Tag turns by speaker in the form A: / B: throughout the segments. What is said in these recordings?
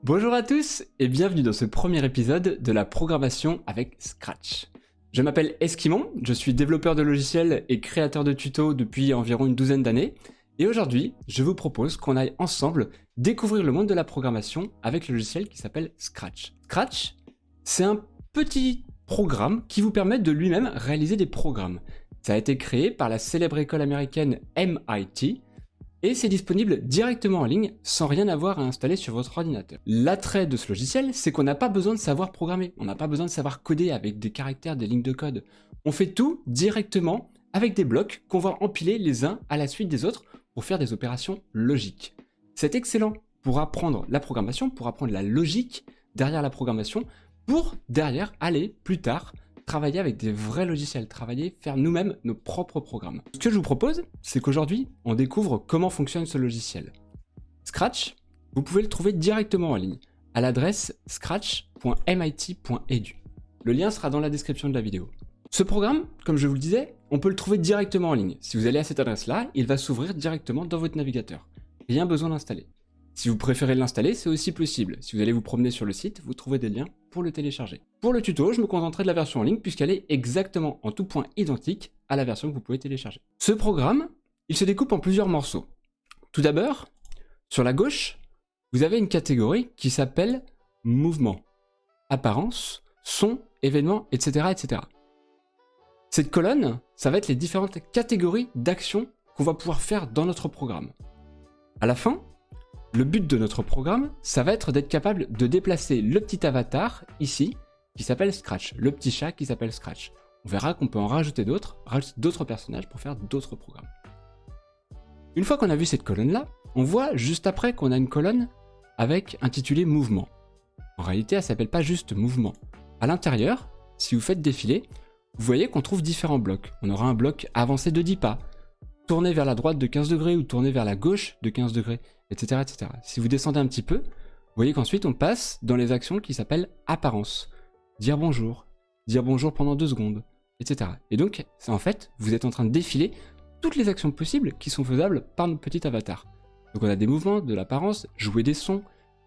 A: Bonjour à tous et bienvenue dans ce premier épisode de la programmation avec Scratch. Je m'appelle Eskimon, je suis développeur de logiciels et créateur de tutos depuis environ une douzaine d'années. Et aujourd'hui, je vous propose qu'on aille ensemble découvrir le monde de la programmation avec le logiciel qui s'appelle Scratch. Scratch, c'est un petit programme qui vous permet de lui-même réaliser des programmes. Ça a été créé par la célèbre école américaine MIT et c'est disponible directement en ligne sans rien avoir à installer sur votre ordinateur. L'attrait de ce logiciel, c'est qu'on n'a pas besoin de savoir programmer, on n'a pas besoin de savoir coder avec des caractères, des lignes de code. On fait tout directement avec des blocs qu'on va empiler les uns à la suite des autres pour faire des opérations logiques. C'est excellent pour apprendre la programmation, pour apprendre la logique derrière la programmation, pour derrière aller plus tard travailler avec des vrais logiciels, faire nous-mêmes nos propres programmes. Ce que je vous propose, c'est qu'aujourd'hui, on découvre comment fonctionne ce logiciel. Scratch, vous pouvez le trouver directement en ligne, à l'adresse scratch.mit.edu. Le lien sera dans la description de la vidéo. Ce programme, comme je vous le disais, on peut le trouver directement en ligne. Si vous allez à cette adresse-là, il va s'ouvrir directement dans votre navigateur. Rien besoin d'installer. Si vous préférez l'installer, c'est aussi possible. Si vous allez vous promener sur le site, vous trouverez des liens pour le télécharger. Pour le tuto, je me contenterai de la version en ligne puisqu'elle est exactement en tout point identique à la version que vous pouvez télécharger. Ce programme, il se découpe en plusieurs morceaux. Tout d'abord, sur la gauche, vous avez une catégorie qui s'appelle mouvement, apparence, son, événement, etc., etc. Cette colonne, ça va être les différentes catégories d'actions qu'on va pouvoir faire dans notre programme. À la fin, le but de notre programme, ça va être d'être capable de déplacer le petit avatar, ici, qui s'appelle Scratch, le petit chat qui s'appelle Scratch. On verra qu'on peut en rajouter d'autres personnages pour faire d'autres programmes. Une fois qu'on a vu cette colonne-là, on voit juste après qu'on a une colonne avec intitulé mouvement. En réalité, elle ne s'appelle pas juste mouvement. À l'intérieur, si vous faites défiler, vous voyez qu'on trouve différents blocs. On aura un bloc avancé de 10 pas, tourné vers la droite de 15 degrés ou tourné vers la gauche de 15 degrés, etc., etc. Si vous descendez un petit peu, vous voyez qu'ensuite on passe dans les actions qui s'appellent apparence. Dire bonjour pendant 2 secondes, etc. Et donc, en fait, vous êtes en train de défiler toutes les actions possibles qui sont faisables par notre petit avatar. Donc on a des mouvements, de l'apparence, jouer des sons,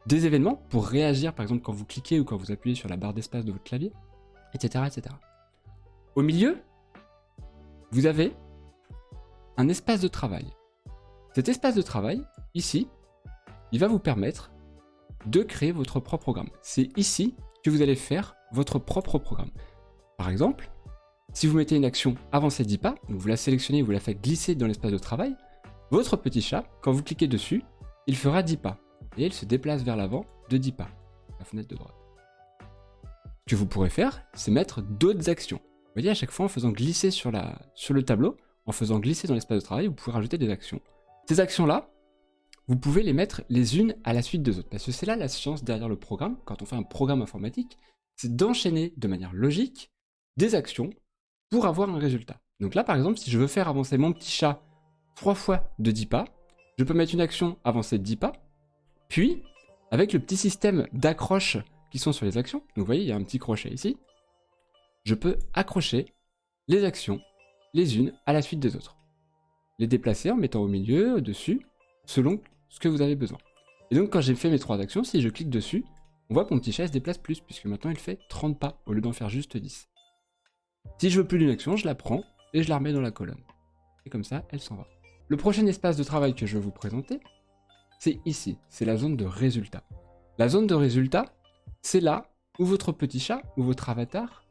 A: des événements pour réagir par exemple quand vous cliquez ou quand vous appuyez sur la barre d'espace de votre clavier, etc., etc. Au milieu, vous avez un espace de travail. Cet espace de travail, ici, il va vous permettre de créer votre propre programme. C'est ici que vous allez faire votre propre programme. Par exemple, si vous mettez une action avancée 10 pas, donc vous la sélectionnez, vous la faites glisser dans l'espace de travail, votre petit chat, quand vous cliquez dessus, il fera 10 pas. Et il se déplace vers l'avant de 10 pas, la fenêtre de droite. Ce que vous pourrez faire, c'est mettre d'autres actions. Vous voyez, à chaque fois, en faisant glisser sur le tableau, en faisant glisser dans l'espace de travail, vous pouvez rajouter des actions. Ces actions-là, vous pouvez les mettre les unes à la suite des autres. Parce que c'est là la science derrière le programme, quand on fait un programme informatique, c'est d'enchaîner de manière logique des actions pour avoir un résultat. Donc là, par exemple, si je veux faire avancer mon petit chat 3 fois de 10 pas, je peux mettre une action avancée de 10 pas, puis, avec le petit système d'accroche qui sont sur les actions, donc vous voyez, il y a un petit crochet ici, je peux accrocher les actions les unes à la suite des autres. Les déplacer en mettant au milieu, au-dessus, selon ce que vous avez besoin. Et donc quand j'ai fait mes 3 actions, si je clique dessus, on voit que mon petit chat se déplace plus, puisque maintenant il fait 30 pas, au lieu d'en faire juste 10. Si je veux plus d'une action, je la prends et je la remets dans la colonne. Et comme ça, elle s'en va. Le prochain espace de travail que je vais vous présenter, c'est ici, c'est la zone de résultat. La zone de résultat, c'est là où votre petit chat, ou votre avatar,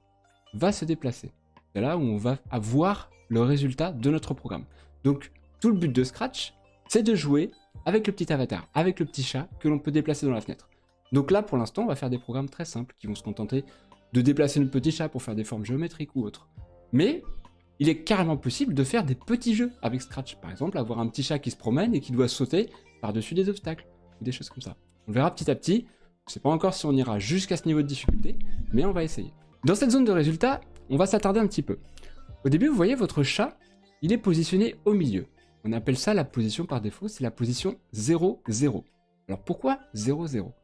A: va se déplacer. C'est là où on va avoir le résultat de notre programme. Donc, tout le but de Scratch, c'est de jouer avec le petit avatar, avec le petit chat que l'on peut déplacer dans la fenêtre. Donc là, pour l'instant, on va faire des programmes très simples qui vont se contenter de déplacer notre petit chat pour faire des formes géométriques ou autres. Mais il est carrément possible de faire des petits jeux avec Scratch. Par exemple, avoir un petit chat qui se promène et qui doit sauter par-dessus des obstacles, ou des choses comme ça. On verra petit à petit. Je ne sais pas encore si on ira jusqu'à ce niveau de difficulté, mais on va essayer. Dans cette zone de résultat, on va s'attarder un petit peu. Au début, vous voyez, votre chat, il est positionné au milieu. On appelle ça la position par défaut, c'est la position 0, 0. Alors pourquoi 0, 0 ?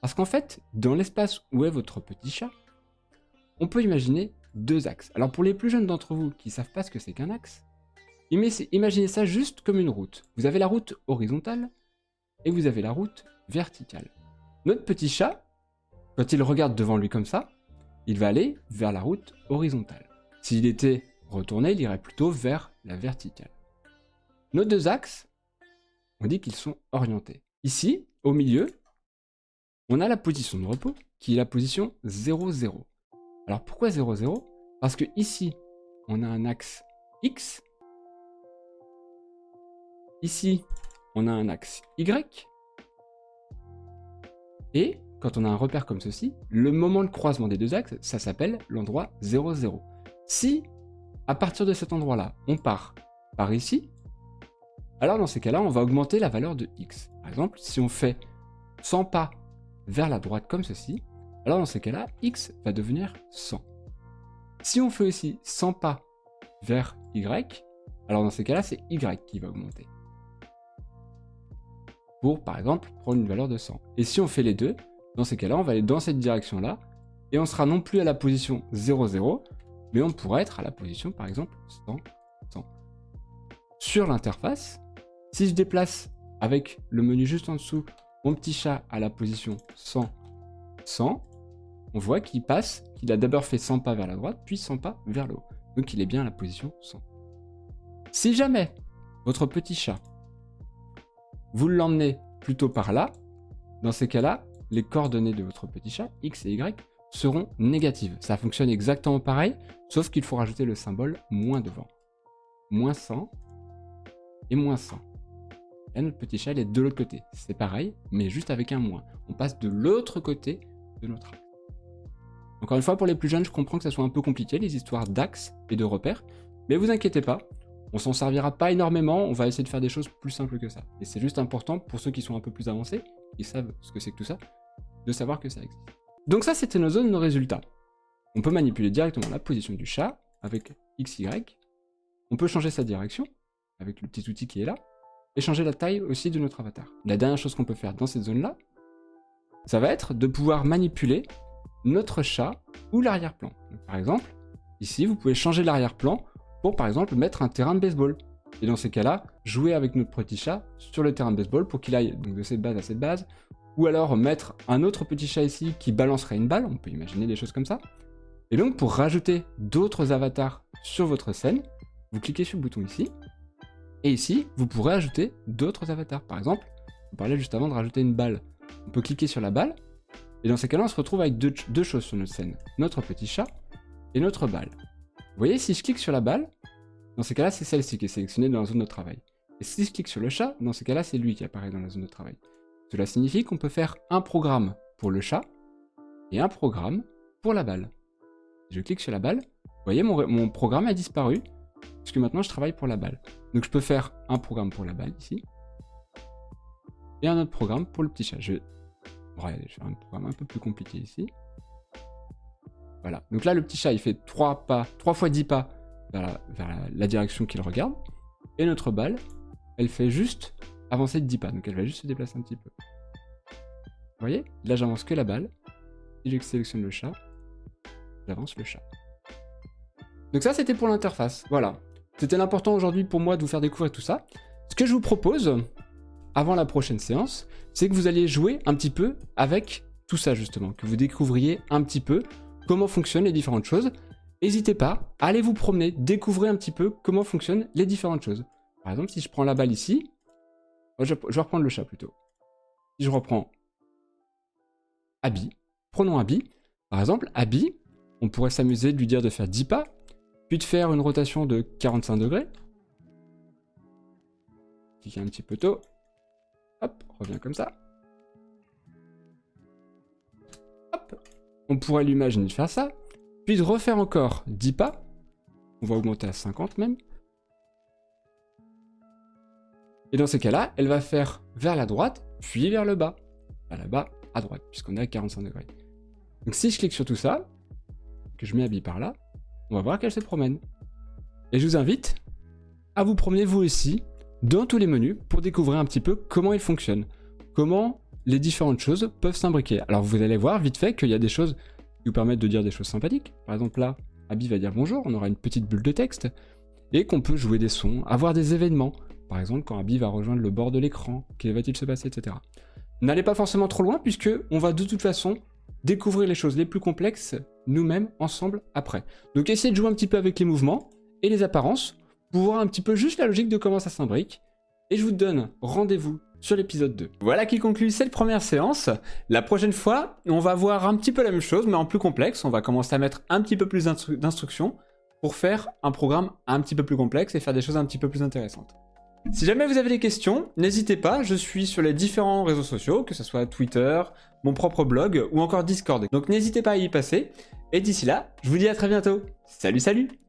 A: Parce qu'en fait, dans l'espace où est votre petit chat, on peut imaginer 2 axes. Alors pour les plus jeunes d'entre vous qui ne savent pas ce que c'est qu'un axe, imaginez ça juste comme une route. Vous avez la route horizontale et vous avez la route verticale. Notre petit chat, quand il regarde devant lui comme ça, il va aller vers la route horizontale. S'il était retourné, il irait plutôt vers la verticale. Nos deux axes, on dit qu'ils sont orientés. Ici, au milieu, on a la position de repos, qui est la position 0, 0. Alors pourquoi 0, 0 ? Parce que ici, on a un axe X. Ici, on a un axe Y. Et quand on a un repère comme ceci, le moment de croisement des deux axes, ça s'appelle l'endroit 0, 0. Si, à partir de cet endroit-là, on part par ici, alors dans ces cas-là, on va augmenter la valeur de X. Par exemple, si on fait 100 pas vers la droite comme ceci, alors dans ces cas-là, X va devenir 100. Si on fait aussi 100 pas vers Y, alors dans ces cas-là, c'est Y qui va augmenter. Pour, par exemple, prendre une valeur de 100. Et si on fait les deux, dans ces cas-là, on va aller dans cette direction-là, et on sera non plus à la position 0, 0, mais on pourra être à la position, par exemple, 100, 100. Sur l'interface, si je déplace avec le menu juste en dessous, mon petit chat à la position 100, 100, on voit qu'il passe, qu'il a d'abord fait 100 pas vers la droite, puis 100 pas vers le haut. Donc il est bien à la position 100. Si jamais votre petit chat, vous l'emmenez plutôt par là, dans ces cas-là, les coordonnées de votre petit chat, X et Y, seront négatives. Ça fonctionne exactement pareil, sauf qu'il faut rajouter le symbole moins devant. Moins 100 et moins 100. Là, notre petit chat, il est de l'autre côté. C'est pareil, mais juste avec un moins. On passe de l'autre côté de notre axe. Encore une fois, pour les plus jeunes, je comprends que ça soit un peu compliqué, les histoires d'axes et de repères, mais vous inquiétez pas, on s'en servira pas énormément, on va essayer de faire des choses plus simples que ça. Et c'est juste important pour ceux qui sont un peu plus avancés, qui savent ce que c'est que tout ça, de savoir que ça existe. Donc ça, c'était nos zones, nos résultats. On peut manipuler directement la position du chat avec XY. On peut changer sa direction avec le petit outil qui est là, et changer la taille aussi de notre avatar. La dernière chose qu'on peut faire dans cette zone-là, ça va être de pouvoir manipuler notre chat ou l'arrière-plan. Par exemple, ici, vous pouvez changer l'arrière-plan pour, par exemple, mettre un terrain de baseball. Et dans ces cas-là, jouer avec notre petit chat sur le terrain de baseball pour qu'il aille donc, de cette base à cette base, ou alors mettre un autre petit chat ici qui balancerait une balle, on peut imaginer des choses comme ça. Et donc, pour rajouter d'autres avatars sur votre scène, vous cliquez sur le bouton ici, et ici, vous pourrez ajouter d'autres avatars. Par exemple, on parlait juste avant de rajouter une balle. On peut cliquer sur la balle, et dans ces cas-là, on se retrouve avec deux choses sur notre scène. Notre petit chat et notre balle. Vous voyez, si je clique sur la balle, dans ces cas-là, c'est celle-ci qui est sélectionnée dans la zone de travail. Et si je clique sur le chat, dans ces cas-là, c'est lui qui apparaît dans la zone de travail. Cela signifie qu'on peut faire un programme pour le chat et un programme pour la balle. Si je clique sur la balle, vous voyez, mon programme a disparu, puisque maintenant je travaille pour la balle. Donc je peux faire un programme pour la balle ici, et un autre programme pour le petit chat. Je vais faire un programme un peu plus compliqué ici. Voilà. Donc là, le petit chat, il fait 3 fois 10 pas vers la direction qu'il regarde. Et notre balle, elle fait juste avancer de 10 pas. Donc elle va juste se déplacer un petit peu. Vous voyez? Là, j'avance que la balle. Si je sélectionne le chat, j'avance le chat. Donc ça, c'était pour l'interface. Voilà. C'était l'important aujourd'hui pour moi de vous faire découvrir tout ça. Ce que je vous propose, avant la prochaine séance, c'est que vous alliez jouer un petit peu avec tout ça, justement. Que vous découvriez un petit peu comment fonctionnent les différentes choses. N'hésitez pas, allez vous promener, découvrez un petit peu comment fonctionnent les différentes choses. Par exemple, si je prends la balle ici, je vais reprendre le chat plutôt. Si je reprends Abby, prenons Abby. Par exemple, Abby, on pourrait s'amuser de lui dire de faire 10 pas, puis de faire une rotation de 45 degrés. Cliquez un petit peu tôt. Hop, revient comme ça. Hop, on pourrait lui imaginer de faire ça. Puis de refaire encore 10 pas. On va augmenter à 50 même. Et dans ces cas-là, elle va faire vers la droite, puis vers le bas. Vers le bas, à droite, puisqu'on est à 45 degrés. Donc si je clique sur tout ça, que je mets Abby par là, on va voir qu'elle se promène. Et je vous invite à vous promener vous aussi dans tous les menus pour découvrir un petit peu comment ils fonctionnent. Comment les différentes choses peuvent s'imbriquer. Alors vous allez voir vite fait qu'il y a des choses qui vous permettent de dire des choses sympathiques. Par exemple là, Abby va dire bonjour, on aura une petite bulle de texte. Et qu'on peut jouer des sons, avoir des événements. Par exemple, quand Abby va rejoindre le bord de l'écran, que va-t-il se passer, etc. n'allez pas forcément trop loin puisque on va de toute façon découvrir les choses les plus complexes nous-mêmes ensemble après. Donc essayez de jouer un petit peu avec les mouvements et les apparences pour voir un petit peu juste la logique de comment ça s'imbrique. Et je vous donne rendez-vous sur l'épisode 2. Voilà qui conclut cette première séance. La prochaine fois, on va voir un petit peu la même chose, mais en plus complexe. On va commencer à mettre un petit peu plus d'instructions pour faire un programme un petit peu plus complexe et faire des choses un petit peu plus intéressantes. Si jamais vous avez des questions, n'hésitez pas, je suis sur les différents réseaux sociaux, que ce soit Twitter, mon propre blog ou encore Discord. Donc n'hésitez pas à y passer. Et d'ici là, je vous dis à très bientôt. Salut, salut!